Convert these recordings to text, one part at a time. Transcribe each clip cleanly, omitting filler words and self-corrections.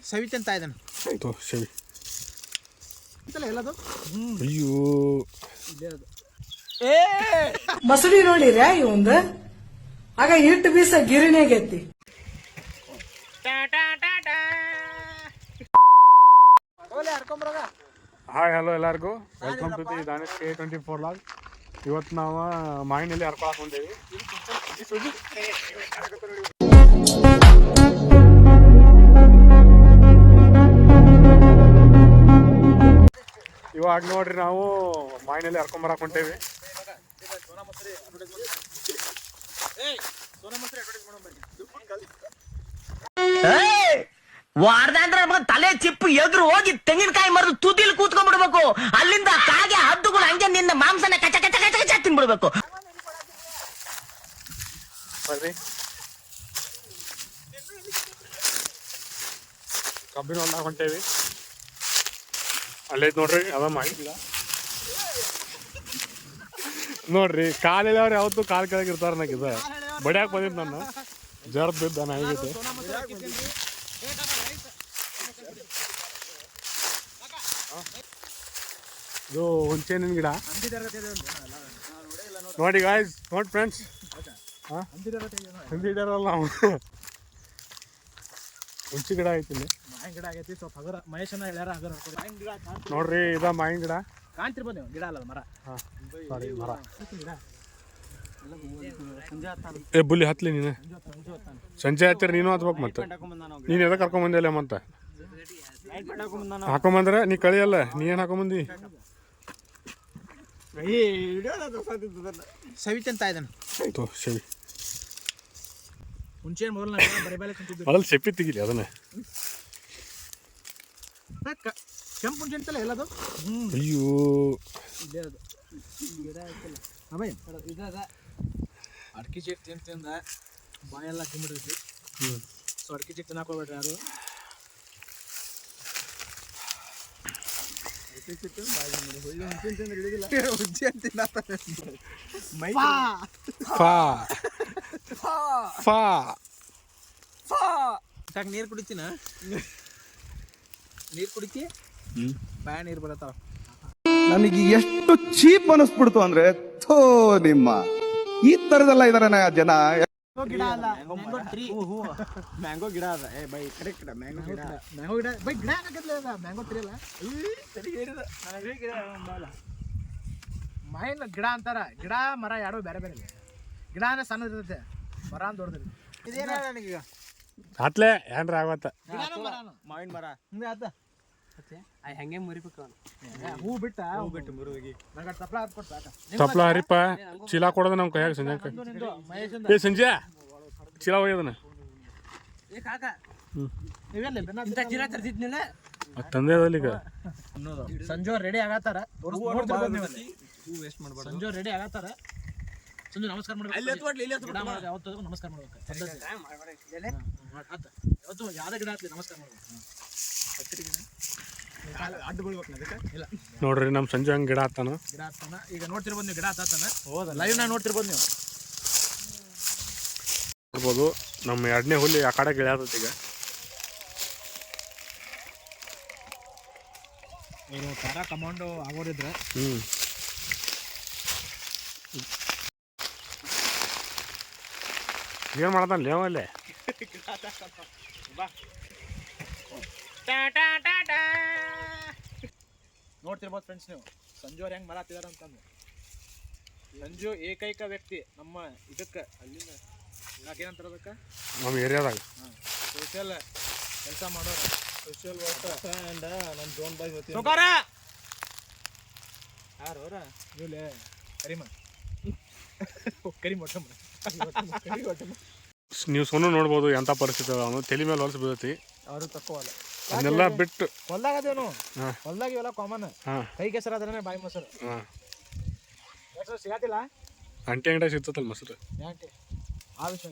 ಸವಿತಂತ ಇದ್ದಾನೆ ಸವಿ ಎಲ್ಲದು ಅಯ್ಯೋ ಮಸಡಿ ನೋಡಿರ ಇವಂದ ಆಗ ಹಿಟ್ಟು ಬೀಸ ಗಿರಣಿಯಾಗೈತಿ. ಹಾಯ್ ಹಲೋ ಎಲ್ಲರಿಗೂ welcome to the Danesh K24 log. ಇವತ್ತು ನಾವು ಮಾಯಿನಲ್ಲಿ ಹರ್ಕೊಳಕ್ ಬಂದೇವಿ. ಇವಾಗ ನೋಡ್ರಿ ನಾವು ಮಾಯಿನಲ್ಲಿ ಹರ್ಕೊಂಬರಕ್ ಹೊಂಟೇವಿ. ವಾರದಂದ್ರೆ ತಲೆ ಚಿಪ್ಪು ಎದುರು ಹೋಗಿ ತೆಂಗಿನಕಾಯಿ ಮರದು ತುದಿಲ್ ಕೂತ್ಕೊಂಡ್ಬಿಡ್ಬೇಕು. ಅಲ್ಲಿಂದ ಕಾಗೆ ಹದ್ದುಗಳು ಹಂಗೆ ನಿನ್ನ ಮಾಂಸನ ಕಚ ಕಚ ಕಚ ಕಚ ತಿನ್ಬಿಡ್ಬೇಕು. ಕಬ್ಬಿನ ಹೊಲ್ದಾಗ ಹೊಂಟೇವಿ. ಅಲ್ಲೈತ್ ನೋಡ್ರಿ ಅದ ಮಾಹಿತಿಲ್ಲ ನೋಡ್ರಿ. ಕಾಲಿಲ್ಲವ್ರು ಯಾವತ್ತು ಕಾಲ್ ಕೆಳಗೆ ಇರ್ತಾರ ನಾಕಿದ ಬಡಿಯಾಕ ಬಂದಿದ್ದು ನನ್ನ ಜರ್ದ್ ಬಿದ್ದ ನಾಯಿಗೈತೆ. ಇದು ಹುಂಚೆನಿನ ಗಿಡ ನೋಡಿ ಗಾಯ್ಸ್. ನೋಡಿ ಫ್ರೆಂಡ್ಸ್, ಹಿಂದಿಡಲ್ಲ ನಾವು ಹುಂಚಿ ಗಿಡ ಐತಿ ಇಲ್ಲಿ. ಗಿಡ ಆಗೈತಿ ಸ್ವಲ್ಪ ಹಗರ ಮಹೇಶನ ಹೇಳ್ಯಾರ ಹಗರ ನೋಡ್ರಿ ಇದ ಮಾವಿನ ಗಿಡ ಕಾಣ್ತಿರ್ಬೋದು ನೀವು. ಗಿಡ ಅಲ್ಲ ಮರ. ಸಾರಿ ಮರ. ಏ ಬುಲ್ಲಿ ಹತ್ಲಿ ನೀನು ಸಂಜೆ ಹತ್ತಿರ ನೀನು ಹತ್ಬೇಕು. ಮತ್ತೆ ನೀನು ಎದಕ್ಕೆ ಕರ್ಕೊಂಬಂದಿಲ್ಲ ಮತ್ತೆ ಹಾಕೊಂಬಂದ್ರೆ ನೀ ಕಳಿಯಲ್ಲ. ನೀ ಏನು ಹಾಕೊಂಬಂದಿ? ಸವಿತಂತ ಇದ್ದಾನೆ ಸವಿ. ಮುಂಚೆ ಮೊದಲ ಬರಿಬಾಲೆ ತಿಂತಿದ್ದು ಅದ್ರಲ್ಲಿ ಸೆಪ್ಪಿ ತೆಗಿಲಿ ಅದನ್ನ. ಕೆಂಪು ಮುಂಚೆ ಅಂತಲ್ಲ ಎಲ್ಲದು. ಅಯ್ಯೋ ಅಡ್ಕಿ ಚೀಟ್ ತಿಂದ ಬಾಯೆಲ್ಲ ತಿಂಬಿಡ್ತೈತಿ. ಸೊ ಅಡ್ಕಿ ಚೀಟ್ ತಿನ್ನಕ್ ಹೋಗ್ಬೇಡ್ರಿ ಯಾರು. ನೀರು ಕುಡಿತೀನ ನೀರು ಕುಡಿತಿ ಬಾಯ ನೀರು ಬರತ್ತಾವ. ನನಗೆ ಎಷ್ಟು ಚೀಪ್ ಅನಿಸ್ಬಿಡ್ತು ಅಂದ್ರೆ ಥೋ ನಿಮ್ಮ ಈ ತರದೆಲ್ಲ ಇದಾರೆ ಜನ. ಗಿಡ ಅಲ್ಲ ಮ್ಯಾಂಗೋ ಗಿಡ ಅದ. ಏ ಬೈ ಕರೆಕ್ಟ್ ಮ್ಯಾಂಗೋ ಗಿಡ. ಮ್ಯಾಂಗೋ ಗಿಡ ಬೈ ಗಿಡ ಆಗತ್ತಲ್ಲ ಮ್ಯಾಂಗೋ ಟ್ರೀ ಅಲ್ಲ. ಮೈನ್ ಗಿಡ ಅಂತಾರ. ಗಿಡ ಮರ ಎರಡು ಬೇರೆ ಬೇರೆ. ಗಿಡ ಅಂದ್ರೆ ಸಣ್ಣದ ಇರ್ತೈತೆ, ಮರ ಅಂತ ದೊಡ್ಡದಿರ್ತೈತೆ. ಇದೇನ ನನಗೀಗ ಹತ್ಲೆ ಏನ್ರ ಆಗತ್ತ ಮಾವಿನ ಮರ ಹಿಂಗೆ ಆತ ಹಂಗೆ ಮುರಿಬೇಕು. ಹೂ ಬಿಟ್ಟ ಮುರುಗಿ ನಂಗೆ ತಪ್ಪಲ ಹಾಕ್ಕೊಟ್ಟು ಸಾಕ. ತಪ್ಲ ಹರಿಪ ಚೀಲ ಕೊಡೋದ ನಮ್ಮ ಕೈಯಾಗ ಸಂಜೆ. ಏ ಸಂಜೆ ಚೀಲ ಒಯ್ಯದನ ತಂದೆ ಈಗ ಸಂಜೆ ರೆಡಿ ಆಗತ್ತಾರ. ಸಂಜೆ ರೆಡಿ ಆಗತ್ತಾರ. ಸಂಜೆ ನಮಸ್ಕಾರ ಮಾಡ್ಬೇಕು. ಯಾವತ್ತು ನಮಸ್ಕಾರ ಮಾಡ್ಬೇಕು. ಯಾವತ್ತು ಯಾವ್ದೇ ಗಿಡ ಆಗ್ತದೆ ನಮಸ್ಕಾರ ಮಾಡ್ಬೇಕು. ಅಡ್ಡು ಬೀಳ್ಬೇಕು ಅದಕ್ಕೆ ಇಲ್ಲ. ನೋಡ್ರಿ ನಮ್ಮ ಸಂಜೆ ಹಂಗೆ ಗಿಡ ಹತ್ತಾನ. ಈಗ ನೋಡ್ತಿರ್ಬೋದು ನೀವು. ಗಿಡ ಹತ್ತಾನ ಲೈವ್ ನಾ ನೋಡ್ತಿರ್ಬೋದು ನೀವು. ನೋಡ್ಬೋದು ನಮ್ಮ ಎರಡನೇ ಹುಲಿ ಆ ಕಡೆ ಗಿಳಿಯಾದತ್. ಈಗ ಇವರು ಪ್ಯಾರಾ ಕಮಾಂಡೋ ಆಗೋರಿದ್ರೆ ಏನು ಮಾಡತಾನ ಲೇವಲ್ಲೇ. ನೋಡ್ತಿರ್ಬೋದು ಫ್ರೆಂಡ್ಸ್ ನೀವು ಸಂಜು ಅವ್ರು ಹೆಂಗೆ ಮರ ಹತ್ತಿದಾರೆ ಅಂತಂದು. ಸಂಜು ಏಕೈಕ ವ್ಯಕ್ತಿ ನಮ್ಮ ಇದಕ್ಕೆ ಅಲ್ಲಿಂದ ಏನಂತಾರ ಅದಕ್ಕೆ ನಮ್ಮ ಏರಿಯಾದಾಗ ಸೋಷಿಯಲ್ ಕೆಲಸ ಮಾಡೋರು. ಸೋಷಿಯಲ್ ವರ್ಕರ್ ಆ್ಯಂಡ್ ನಮ್ಮ ಜೋನ್ ಬಾಯ್ ಹೋಗ್ತೀವಿ. ಯಾರು ಅವರ ಇವಲೇ ಕರಿಮ ಕರಿಮಠ. ನೀವು ಸೊನ್ನು ನೋಡ್ಬೋದು ಎಂಥ ಪರಿಸ್ಥಿತಿ ಅದ. ಅವನು ತಲೆ ಮೇಲೆ ಹೊಲಸು ಬೀಳತಿ. ಅವರು ತಕ್ಕವಲ್ಲ ಅದನ್ನೆಲ್ಲ ಬಿಟ್ಟು ಹೊಲ್ದಾಗದೇನು ಹೊಲ್ದಾಗ ಇವೆಲ್ಲ ಕಾಮನ್. ಹಾಂ ಕೈ ಕೆಸರು ಆದ್ರೆ ಬಾಯಿ ಮೊಸರು. ಹಾಂ ಮೊಸರು ಸಿಗತ್ತಿಲ್ಲ. ಅಂಟಿ ಅಂಗಡಿ ಸಿಗ್ತತಲ್ಲ ಮೊಸರು. ಯಾಂಟಿ ಆ ವಿಷಯ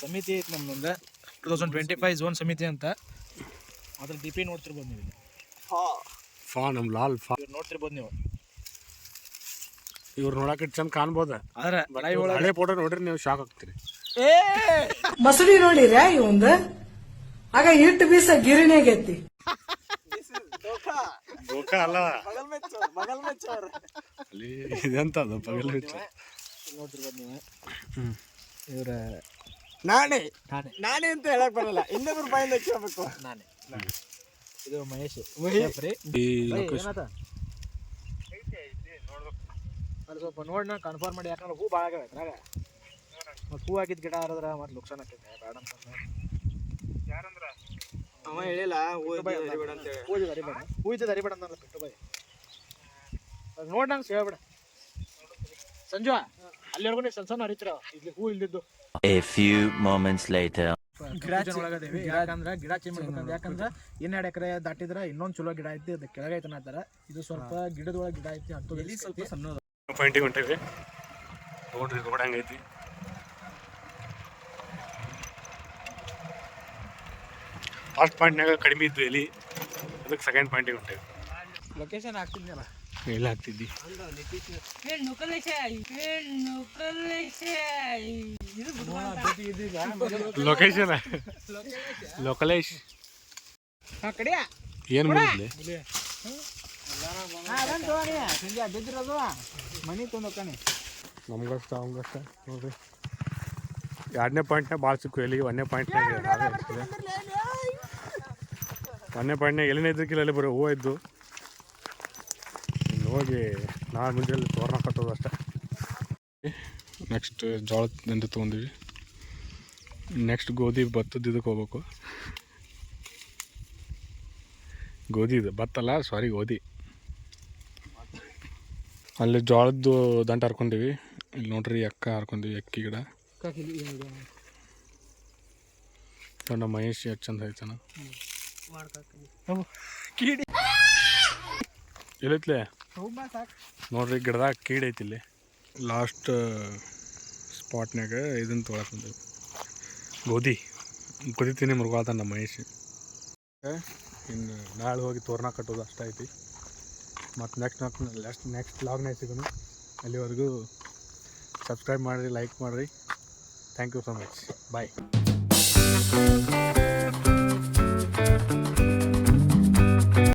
ಸಮಿತಿ ಐತೆ ನಮ್ದೊಂದು 2025 ಝೋನ್ ಸಮಿತಿ ಅಂತ. ಅದ್ರ ಡಿ ಪಿ ನೋಡ್ತಿರ್ಬೋದು ನೀವು. ಫಾ ನಮ್ಮ ಲಾಲ್ ಫಾ ನೋಡ್ತಿರ್ಬೋದು ನೀವು. ಇವ್ರು ನೋಡಕ್ಕೆ ಚಂದ ಕಾಣ್ಬೋದ. ಆದ್ರೆ ಹಳೆ ಫೋಟೋ ನೋಡ್ರಿ ನೀವು ಶಾಕ್ ಆಗ್ತೀರಿ. ಮಸಡಿ ನೋಡಿರ ಇವಂದ ಆಗ ಹಿಟ್ಟು ಬೀಸ ಗಿರಣಿಯಾಗೈತಿ. ಗೋಕ ಅಲ್ಲ ಅಲ್ಲಿ ಇದೆಂತದು ಪಗಲ್ ಬಿಚ್ಚ ನೋಡ್ತಿರ್ಬೋದು ನೀವು. ಹ್ಮ್ ಇವ್ರ ನಾನೇ ನಾನೇ ನಾನೇ ಅಂತ ಹೇಳಕ್ ಬರಲ್ಲ, ಇನ್ನೊಬ್ರು ಬಾಯಿಂದ ಕೇಳ್ಬೇಕು. ನಾನೇ ಇದು ಮಹೇಶ್ ಈ ಏನಾತ ಅಲ್ಲಿ ಸ್ವಲ್ಪ ನೋಡಿ ನಾನು ಕನ್ಫರ್ಮ್ ಮಾಡಿ, ಯಾಕಂದ್ರೆ ಹೂ ಭಾಳ ಆಗ್ಯಾವ ಇದ್ರಾಗ. ಮತ್ತು ಹೂ ಹಾಕಿದ ಗಿಡ ಹರಿದ್ರೆ ಮತ್ತೆ ಲುಕ್ಸಾನ್ ಆಗ್ತೈತೆ ಬೇಡ ಅಂತಂದ್ರೆ. ಅವ ಹೇಳಿಲ್ಲ ಹೂ ಇದ್ದದ ಹರಿಬೇಡ ಅಂತ ಬಿಟ್ಟು ಬಾಯ್ ನೋಡಿ ನಂಗೆ ಹೇಳ್ಬೇಡ ಸಂಜು ಅಲ್ಲಿವರೆಗೂ ನೀವು ಸಣ್ಣ ಹರಿತೀರ, ಇಲ್ಲಿ ಹೂ ಇಲ್ಲಿದ್ದು. A few moments later. ಒಳಗದೇವಿ ಯಾಕಂದ್ರೆ ಗಿಡ ಚೇಂಜ್ ಮಾಡ್ಬೇಕಂದ್ರೆ, ಯಾಕಂದ್ರೆ 2 ಎಕರೆ ದಾಟಿದ್ರೆ ಇನ್ನೊಂದು ಚಲೋ ಗಿಡ ಐತಿ, ಅದು ಕೆಳಗೈತೆ ಅಂತಾರ. ಇದು ಸ್ವಲ್ಪ ಗಿಡದೊಳಗೆ ಗಿಡ ಐತಿ ಅಂತ ಸ್ವಲ್ಪ ಸಣ್ಣ ಪಾಯಿಂಟಿಗೆ ಹೊಂಟೇವಿ ನೋಡ್ರಿ ರೋಡ್ ಹಂಗೈತಿ. ಫಸ್ಟ್ ಪಾಯಿಂಟ್ನಾಗ ಕಡಿಮೆ ಇದ್ದು ಎಲ್ಲಿ, ಅದಕ್ಕೆ ಸೆಕೆಂಡ್ ಪಾಯಿಂಟಿಗೆ ಹೊಂಟೇವಿ. ಲೊಕೇಶನ್ ಹಾಕ್ತಿದ್ನಲ್ಲ ಎಲ್ಲ ಆಗ್ತಿದ್ದಿ ಲೊಕೇಶನ್ ಲೋಕಲೇಶ್ ಏನು ಮಾಡಿದ್ಲಿ ಮನಿ ತೊಗೊಂಡೋಗ್ತಾನೆ. ನಮ್ಗಷ್ಟ ಅವಂಗಷ್ಟ ನೋಡ್ರಿ. 2ನೇ ಪಾಯಿಂಟ್ನಾಗ ಭಾಳ ಸಿಕ್ಕು ಎಲ್ಲಿ, 1ನೇ ಪಾಯಿಂಟ್ನಾಗ 1ನೇ ಪಾಯಿಂಟ್ನಾಗ ಎಲ್ಲಿನ ಇದ್ರಕ್ಕಿಲ್ಲ, ಅಲ್ಲಿ ಬರೀ ಹೂವು ಇದ್ದು. ಇನ್ನು ಹೋಗಿ ನಾಳೆ ಮುಂಜಾನೆ ತೋರಣ ಕಟ್ಟೋದು ಅಷ್ಟೇ. ನೆಕ್ಸ್ಟ್ ಜೋಳದಿಂದ ತೊಗೊಂಡಿವಿ. ನೆಕ್ಸ್ಟ್ ಗೋಧಿ ಭತ್ತದ ಇದಕ್ಕೆ ಹೋಗ್ಬೇಕು. ಗೋಧಿ ಇದೆ, ಭತ್ತಲ್ಲ ಸಾರಿ ಗೋಧಿ. ಅಲ್ಲಿ ಜೋಳದ್ದು ದಂಟ ಹರ್ಕೊಂಡಿವಿ. ಇಲ್ಲಿ ನೋಡ್ರಿ ಅಕ್ಕ ಹರ್ಕೊಂಡಿವಿ, ಅಕ್ಕಿ ಗಿಡ. ನಮ್ಮ ಮಹೇಶ್ ಎಷ್ಟು ಚಂದ ಐತನ ಎಲ್ಲೈತ್ಲೆ ನೋಡ್ರಿ, ಗಿಡದಾಗ ಕೀಡ್ ಐತಿ ಇಲ್ಲಿ. ಲಾಸ್ಟ್ ಸ್ಪಾಟ್ನಾಗ ಇದನ್ನು ತೊಗೊಳಕ್ ಬಂದೇವಿ, ಗೋಧಿ ಕುದಿತೀನಿ ಮುರುಗಾದ ನಮ್ಮ ಮಹೇಶ್. ಇನ್ನು ನಾಳೆ ಹೋಗಿ ತೋರಣ ಕಟ್ಟೋದು ಅಷ್ಟ ಐತಿ. ಮತ್ತು ನೆಕ್ಸ್ಟ್ ಲಾಗ್ನಾಗ ಸಿಗೋಣ. ಅಲ್ಲಿವರೆಗೂ ಸಬ್ಸ್ಕ್ರೈಬ್ ಮಾಡಿರಿ, ಲೈಕ್ ಮಾಡಿರಿ. Thank you so much. Bye.